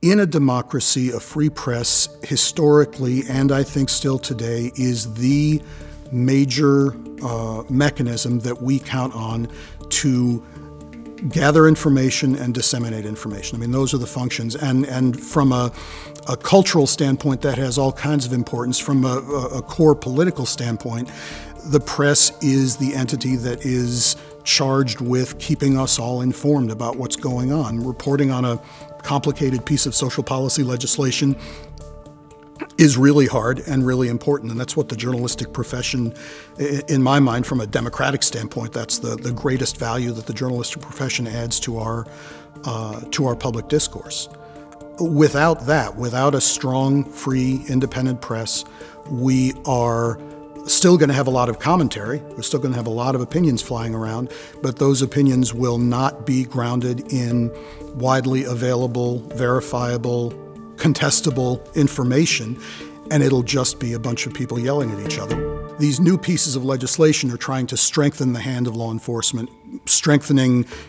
In a democracy, a free press, historically, and I think still today, is the major mechanism that we count on to gather information and disseminate information. I mean, those are the functions. And from a cultural standpoint, that has all kinds of importance. From a core political standpoint, the press is the entity that is charged with keeping us all informed about what's going on. Reporting on a complicated piece of social policy legislation is really hard and really important, and that's what the journalistic profession, in my mind, from a democratic standpoint, that's the greatest value that the journalistic profession adds to our public discourse. Without that, without a strong, free, independent press, we are still going to have a lot of commentary. We're still going to have a lot of opinions flying around, but those opinions will not be grounded in widely available, verifiable, contestable information, and it'll just be a bunch of people yelling at each other. These new pieces of legislation are trying to strengthen the hand of law enforcement,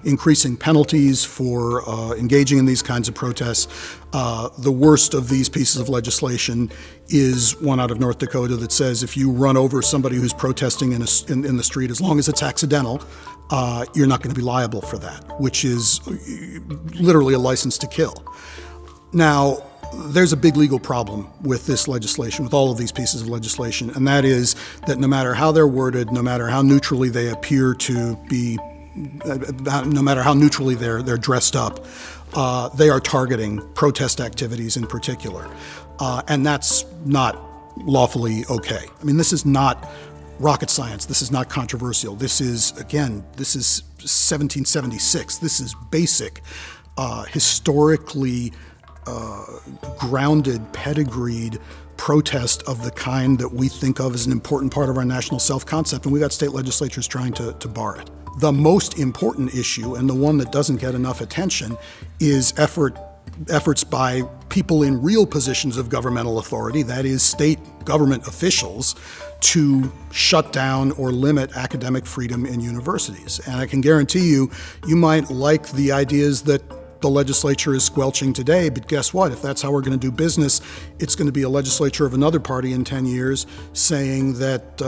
increasing penalties for engaging in these kinds of protests. The worst of these pieces of legislation is one out of North Dakota that says if you run over somebody who's protesting in the street, as long as it's accidental, you're not going to be liable for that, which is literally a license to kill. Now, there's a big legal problem with this legislation, with all of these pieces of legislation, and that is that no matter how they're worded, no matter how neutrally they appear to be, no matter how neutrally they're dressed up, they are targeting protest activities in particular. And that's not lawfully okay. I mean, this is not rocket science. This is not controversial. This is 1776. This is basic, historically grounded, pedigreed protest of the kind that we think of as an important part of our national self-concept, and we've got state legislatures trying to bar it. The most important issue, and the one that doesn't get enough attention, is efforts by people in real positions of governmental authority, that is, state government officials, to shut down or limit academic freedom in universities. And I can guarantee you, you might like the ideas that the legislature is squelching today, but guess what? If that's how we're going to do business, it's going to be a legislature of another party in 10 years saying that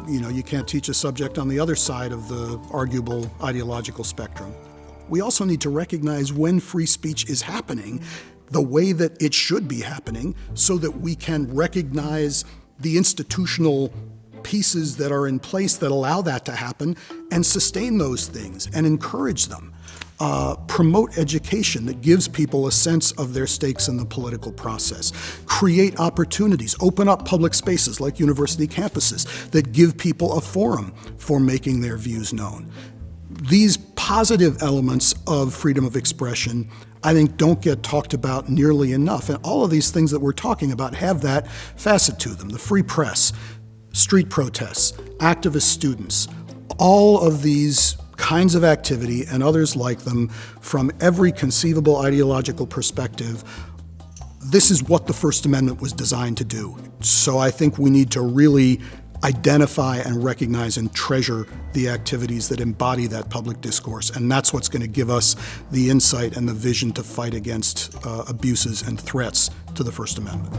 you can't teach a subject on the other side of the arguable ideological spectrum. We also need to recognize when free speech is happening the way that it should be happening, so that we can recognize the institutional pieces that are in place that allow that to happen and sustain those things and encourage them. Promote education that gives people a sense of their stakes in the political process. Create opportunities, open up public spaces like university campuses that give people a forum for making their views known. These positive elements of freedom of expression, I think, don't get talked about nearly enough. And all of these things that we're talking about have that facet to them. The free press, street protests, activist students, all of these kinds of activity and others like them from every conceivable ideological perspective. This is what the First Amendment was designed to do. So I think we need to really identify and recognize and treasure the activities that embody that public discourse. And that's what's going to give us the insight and the vision to fight against abuses and threats to the First Amendment.